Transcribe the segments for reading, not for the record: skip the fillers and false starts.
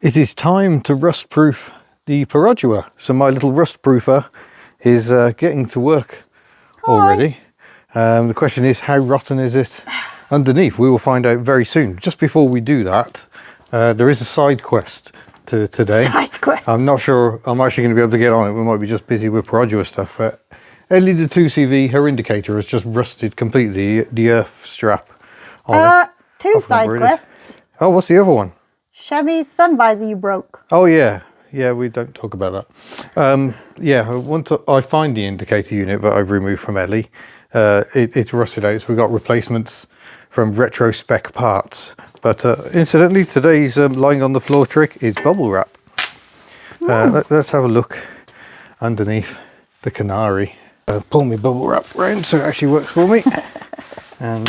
It is time to rust proof the Perodua. So my little rust proofer is getting to work already. The question is, how rotten is it underneath? We will find out very soon. Just before we do that, there is a side quest to today. Side quest. I'm not sure I'm actually going to be able to get on it. We might be just busy with Perodua stuff, but Ellie the 2CV, her indicator has just rusted completely, the earth strap on it. Two side quests. Oh, what's the other one? Chevy's sun visor you broke. Oh yeah, we don't talk about that. Yeah, once I find the indicator unit that I've removed from Ellie, it's rusted out, so we got replacements from retro spec parts. But incidentally, today's lying on the floor trick is bubble wrap. Let's have a look underneath the Kenari. Pull my bubble wrap round so it actually works for me. And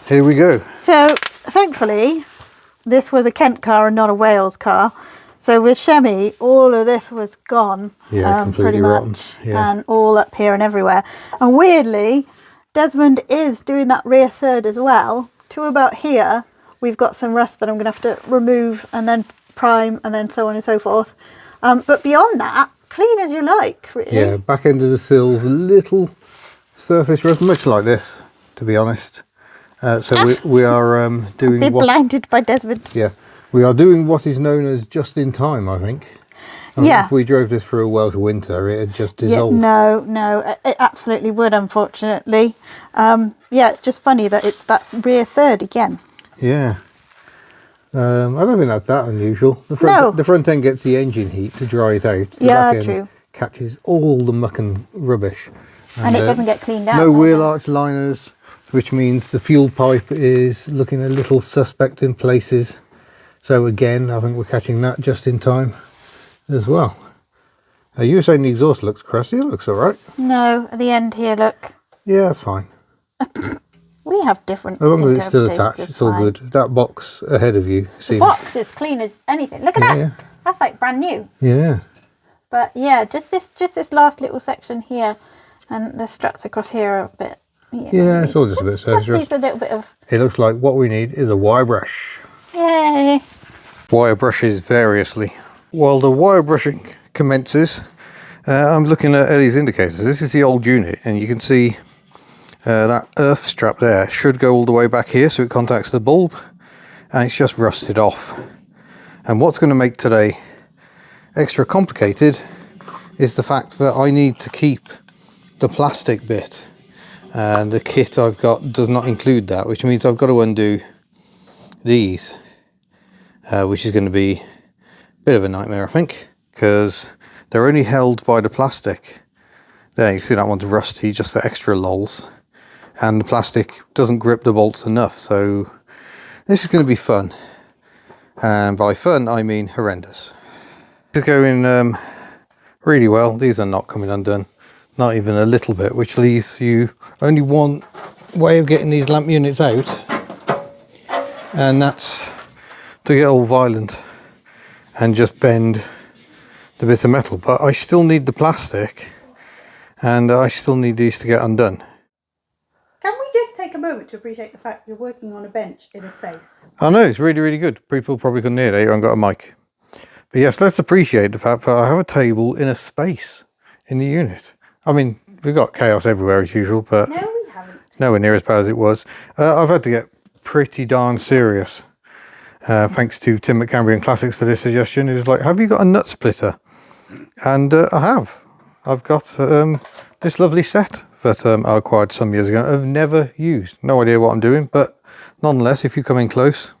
here we go. So thankfully, this was a Kent car and not a Wales car. So with Chemy, all of this was gone. Yeah, completely pretty rotten. much, Yeah. and all up here and everywhere. And weirdly, Desmond is doing that rear third as well. To about here, we've got some rust that I'm going to have to remove and then prime and then so on and so forth. But beyond that, clean as you like, really. Yeah, back end of the sills, a little surface rust, much like this, to be honest. So we are doing Been blinded by Desmond. Yeah, we are doing what is known as just in time, I think. Yeah. If we drove this through a Welsh winter, it'd just dissolve. Yeah, no, it absolutely would, unfortunately. Yeah, it's just funny that it's that rear third again. Yeah. I don't think that's that unusual. The front end gets the engine heat to dry it out. The back end true. catches all the muck and rubbish. And it doesn't get cleaned out. No wheel arch liners, which means the fuel pipe is looking a little suspect in places. So again, I think we're catching that just in time as well. You were saying the exhaust looks crusty. It looks all right. No, at the end here, look. Yeah, that's fine. We have different. As long as it's still attached, it's all good. That box ahead of you. The box is clean as anything. Look at that. Yeah. That's like brand new. Yeah. But yeah, just this last little section here, and the struts across here are a bit. Yeah, it's all just a bit surface just needs a little bit of. It looks like what we need is a wire brush. Yay! Wire brushes variously. While the wire brushing commences, I'm looking at Ellie's indicators. This is the old unit, and you can see that earth strap there should go all the way back here so it contacts the bulb, and it's just rusted off. And what's going to make today extra complicated is the fact that I need to keep the plastic bit, and the kit I've got does not include that, which means I've got to undo these, which is going to be a bit of a nightmare, I think, because they're only held by the plastic. There, you see that one's rusty just for extra lols, and the plastic doesn't grip the bolts enough, so this is going to be fun. And by fun I mean horrendous. It's going really well. These are not coming undone, not even a little bit, which leaves you only one way of getting these lamp units out, and that's to get all violent and just bend the bits of metal. But I still need the plastic, and I still need these to get undone. Can we just take a moment to appreciate the fact you're working on a bench in a space? I know, it's really, really good. People probably couldn't hear it. I haven't got a mic. But yes, let's appreciate the fact that I have a table in a space in the unit. I mean, we've got chaos everywhere as usual, but no, we haven't. Nowhere near as bad as it was. I've had to get pretty darn serious. Thanks to Tim at Cambrian Classics for this suggestion. He was like, have you got a nut splitter? And I have. I've got this lovely set that I acquired some years ago. I've never used. No idea what I'm doing, but nonetheless, if you come in close,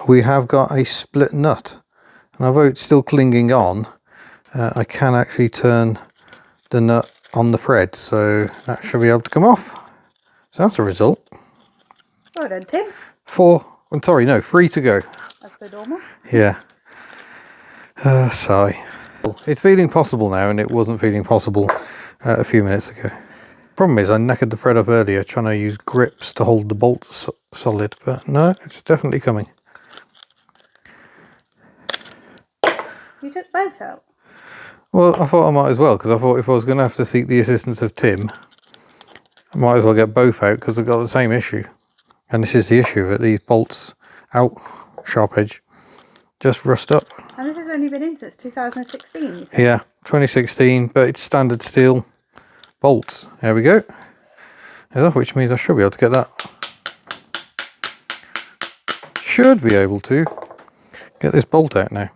we have got a split nut. And although it's still clinging on, I can actually turn the nut on the thread, so that should be able to come off. So that's a result. Well done, Tim. 3 to go. That's the normal. Yeah. Sigh. It's feeling possible now, and it wasn't feeling possible a few minutes ago. Problem is, I knackered the thread up earlier trying to use grips to hold the bolts solid, but no, it's definitely coming. You took both out? Well, I thought I might as well, because I thought if I was going to have to seek the assistance of Tim, I might as well get both out, because I've got the same issue. And this is the issue, that these bolts out sharp edge. Just rust up. And this has only been in since 2016, you said? Yeah, 2016, but it's standard steel bolts. There we go. Which means I should be able to get that. Should be able to get this bolt out now.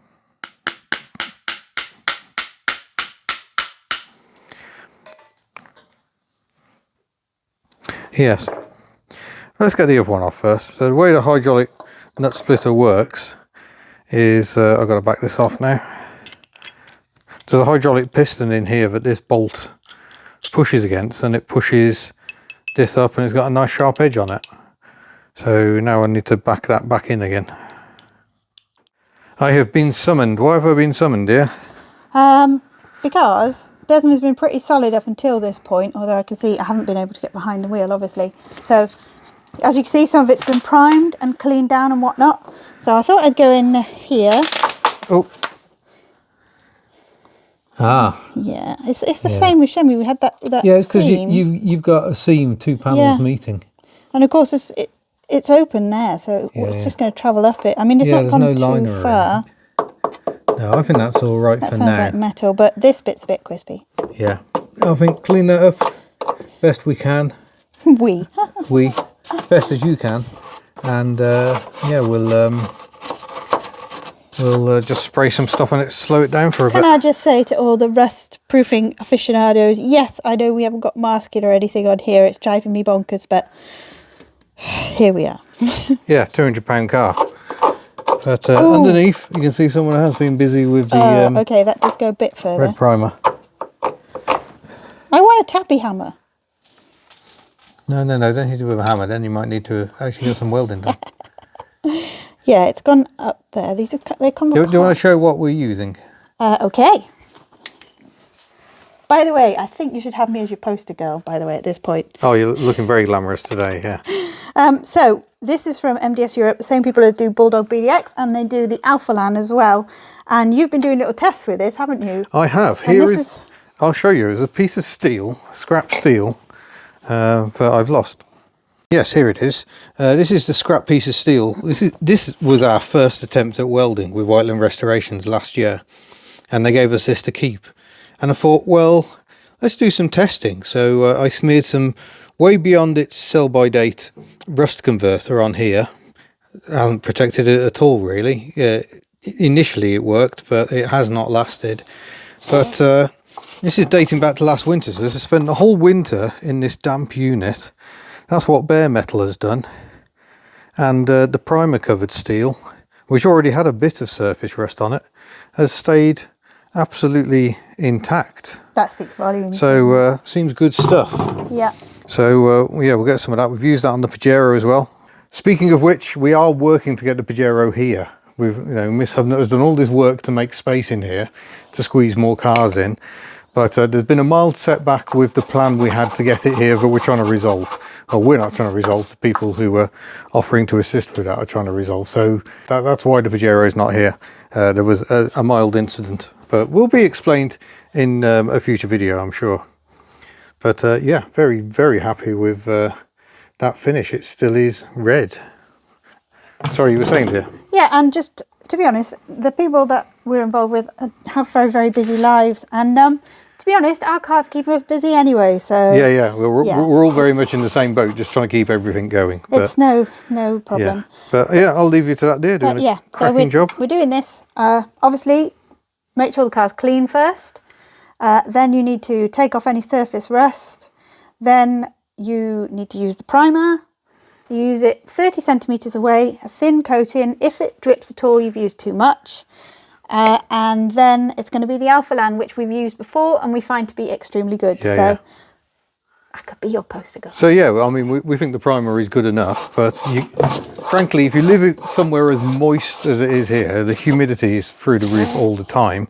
Yes. Let's get the other one off first. So the way the hydraulic nut splitter works is, I've got to back this off now. There's a hydraulic piston in here that this bolt pushes against, and it pushes this up, and it's got a nice sharp edge on it. So now I need to back that back in again. I have been summoned. Why have I been summoned, dear? Because Desmond's been pretty solid up until this point, although I can see I haven't been able to get behind the wheel, obviously. So, as you can see, some of it's been primed and cleaned down and whatnot. So I thought I'd go in here. Oh. Ah. Yeah, it's the same with Shemmy. We had that yeah, it's because you've got a seam, 2 panels meeting. And of course it's open there, so it's just going to travel up it. I mean, it's not gone too far. No, I think that's all right for now. That sounds like metal, but this bit's a bit crispy. Yeah, I think clean that up best we can. We best as you can, and yeah, we'll just spray some stuff on it, slow it down for a bit. Can I just say to all the rust proofing aficionados, yes, I know we haven't got masking or anything on here, it's driving me bonkers, but here we are. Yeah, £200 car. But underneath, you can see someone has been busy with the okay, that does go a bit further. red primer. I want a tappy hammer. No, don't hit it with a hammer, then you might need to actually get some welding done. Yeah, it's gone up there. They come Do you want to show what we're using? Okay. By the way, I think you should have me as your poster girl, by the way, at this point. Oh, you're looking very glamorous today, yeah. So, this is from MDS Europe, the same people as do Bulldog BDX, and they do the Alpha Lan as well. And you've been doing little tests with this, haven't you? I have. Here is, I'll show you, it's a piece of steel, scrap steel, that I've lost. Yes, here it is. This is the scrap piece of steel. This was our first attempt at welding with Whiteland Restorations last year, and they gave us this to keep. And I thought, well, let's do some testing. So I smeared some way beyond its sell-by-date rust converter on here. I haven't protected it at all, really. Initially it worked, but it has not lasted. But this is dating back to last winter, so I spent the whole winter in this damp unit. That's what bare metal has done. And the primer covered steel, which already had a bit of surface rust on it, has stayed absolutely intact. That speaks volumes. So seems good stuff. Yeah. So yeah, we'll get some of that. We've used that on the Pajero as well. Speaking of which, we are working to get the Pajero here. Miss HubNut has done all this work to make space in here to squeeze more cars in. But there's been a mild setback with the plan we had to get it here that we're trying to resolve. Well, we're not trying to resolve, the people who were offering to assist with that are trying to resolve. So that's why the Pajero is not here. There was a mild incident, but will be explained in a future video, I'm sure. But yeah, very, very happy with that finish. It still is red. Sorry, you were saying there? Yeah, and just to be honest, the people that we're involved with have very, very busy lives. And to be honest, our cars keep us busy anyway. So yeah, we're all very much in the same boat, just trying to keep everything going. It's no problem. Yeah. But yeah, I'll leave you to that, dear. Doing a cracking job. We're doing this. Obviously, make sure the car's clean first. Then you need to take off any surface rust. Then you need to use the primer. You use it 30 centimetres away, a thin coating. If it drips at all, you've used too much. And then it's going to be the Alpha Lan, which we've used before and we find to be extremely good. So I could be your poster girl. So yeah, I mean, we think the primer is good enough, but frankly, if you live somewhere as moist as it is here, the humidity is through the roof all the time,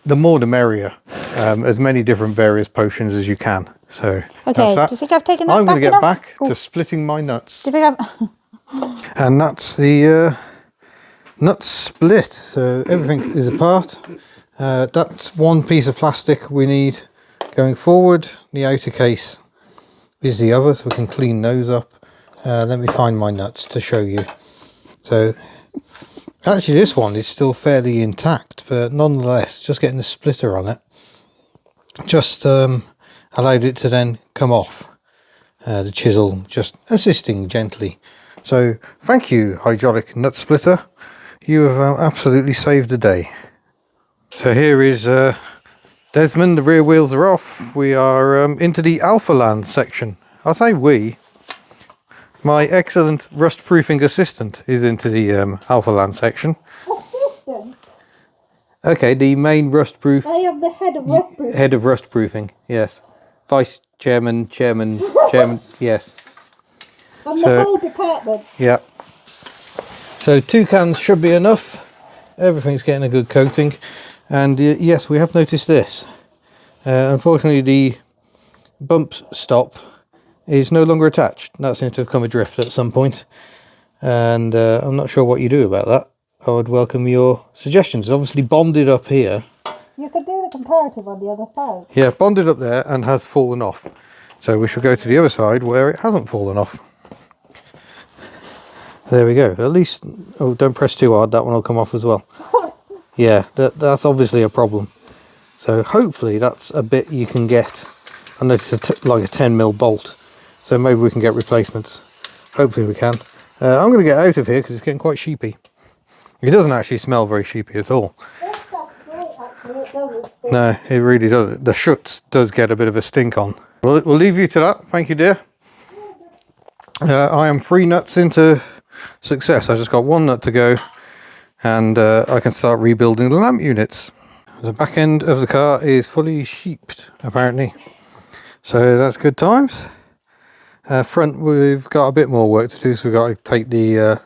the more the merrier. As many different various potions as you can. So okay, do you think I've taken that back? I'm going to get back to splitting my nuts. Do you think I've... And that's the nut split. So everything is apart. That's one piece of plastic we need going forward. The outer case is the other, so we can clean those up. Let me find my nuts to show you. So Actually, this one is still fairly intact, but nonetheless, just getting the splitter on it just allowed it to then come off. The chisel just assisting gently. So thank you, hydraulic nut splitter. You have absolutely saved the day. So here is Desmond. The rear wheels are off. We are into the Alpha Land section. I say we. My excellent rust proofing assistant is into the Alpha Land section. Assistant? Okay, the main rust proof. I am the head of rust proofing. Head of rust proofing, yes. Vice chairman, chairman, yes. I'm the whole department. Yeah. So 2 cans should be enough. Everything's getting a good coating. And yes, we have noticed this. Unfortunately, the bump stop is no longer attached. That seems to have come adrift at some point. And I'm not sure what you do about that. I would welcome your suggestions. It's obviously bonded up here. You could do the comparative on the other side. Yeah, bonded up there and has fallen off. So we shall go to the other side where it hasn't fallen off. There we go. At least, oh, don't press too hard. That one will come off as well. Yeah, that's obviously a problem. So hopefully that's a bit you can get. I noticed like a 10mm bolt. So maybe we can get replacements. Hopefully we can. I'm going to get out of here because it's getting quite sheepy. It doesn't actually smell very sheepy at all. That's great, actually. It doesn't stink. No, it really doesn't. The schutz does get a bit of a stink on. We'll leave you to that. Thank you, dear. I am 3 nuts into success. I just got 1 nut to go, and I can start rebuilding the lamp units. The back end of the car is fully sheeped, apparently. So that's good times. Front, we've got a bit more work to do, so we've got to take the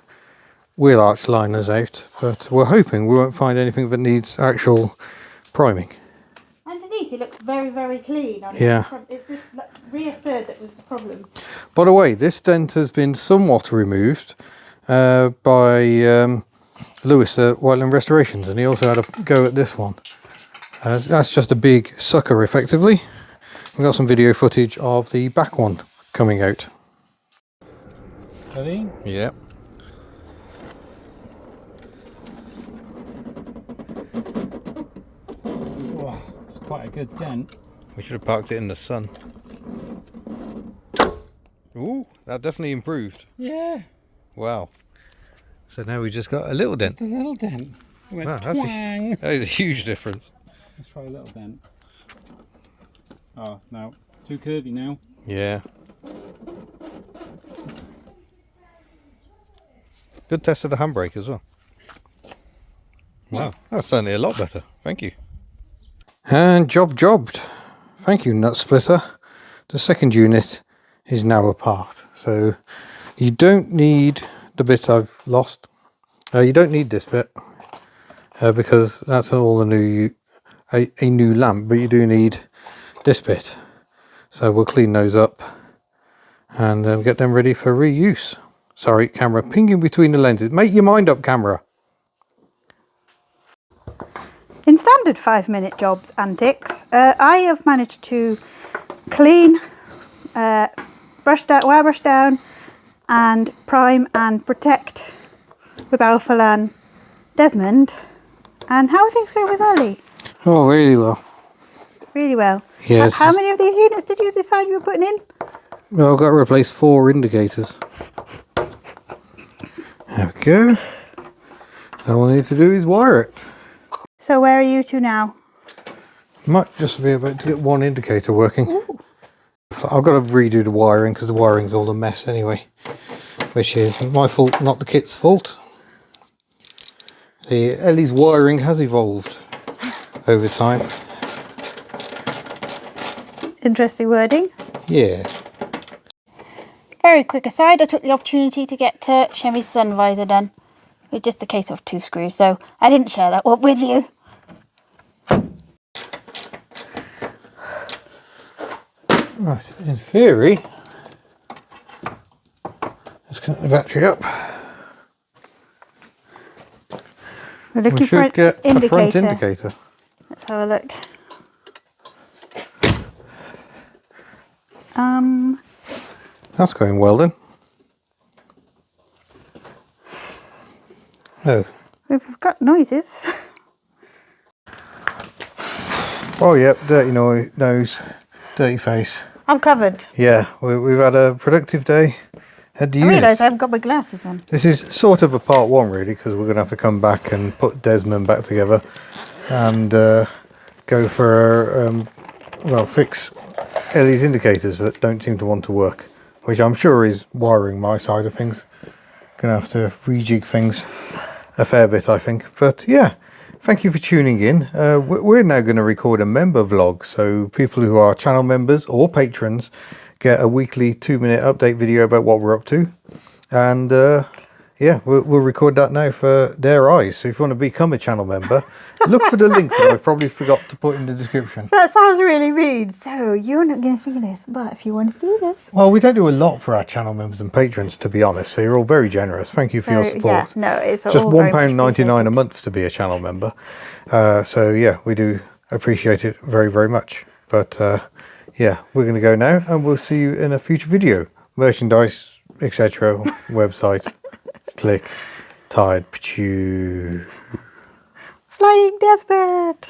wheel arch liners out, but we're hoping we won't find anything that needs actual priming. Underneath it looks very, very clean. On Yeah. the front. It's this rear third that was the problem. By the way, this dent has been somewhat removed by Lewis at Whiteland Restorations, and he also had a go at this one. That's just a big sucker, effectively. We've got some video footage of the back one coming out. Ready? Yeah. Wow, it's quite a good dent. We should have parked it in the sun. Ooh, that definitely improved. Yeah. Wow. So now we just got a little dent. Just a little dent. It went Wow, twang. that is a huge difference. Let's try a little dent. Oh, no. Too curvy now. Yeah. Good test of the handbrake as well. Wow, that's certainly a lot better. Thank you. And jobbed. Thank you, nut splitter. The second unit is now apart. So you don't need the bit I've lost. You don't need this bit because that's all a new lamp, but you do need this bit. So we'll clean those up and get them ready for reuse. Sorry, camera, pinging between the lenses. Make your mind up, camera. In standard 5-minute jobs antics, I have managed to clean, brush down, and prime and protect with Alpha Land Desmond. And how are things going with Ollie? Oh, really well. Really well. Yes. How many of these units did you decide you were putting in? Well, I've got to replace 4 indicators. There we go. All I need to do is wire it. So where are you two now? Might just be about to get 1 indicator working. Ooh. I've got to redo the wiring because the wiring's all a mess anyway. Which is my fault, not the kit's fault. Ellie's wiring has evolved over time. Interesting wording. Yeah. Very quick aside, I took the opportunity to get Shemi's sun visor done. It's just a case of 2 screws, so I didn't share that one with you. Right, in theory, let's connect the battery up. We're looking We for should get an a front indicator. indicator. Let's have a look. That's going well then. Oh, We've got noises. Oh, yep, dirty nose, dirty face. I'm covered. Yeah, we've had a productive day. Had to I use realise I haven't got my glasses on. This is sort of a part one, really, because we're going to have to come back and put Desmond back together and go for, well, fix Ellie's indicators that don't seem to want to work, which I'm sure is wiring my side of things. Going to have to rejig things a fair bit, I think. But yeah, thank you for tuning in. We're now going to record a member vlog, so people who are channel members or patrons get a weekly 2-minute update video about what we're up to. And yeah, we'll record that now for their eyes. So if you want to become a channel member, look for the link that I probably forgot to put in the description. That sounds really mean. So you're not going to see this, but if you want to see this. Well, we don't do a lot for our channel members and patrons, to be honest. So you're all very generous. Thank you for your support. Yeah, no, it's just all very much £1.99 a month to be a channel member. So yeah, we do appreciate it very, very much. But yeah, we're going to go now, and we'll see you in a future video. Merchandise, etc. Website. Click. Tide. Flying Desmond.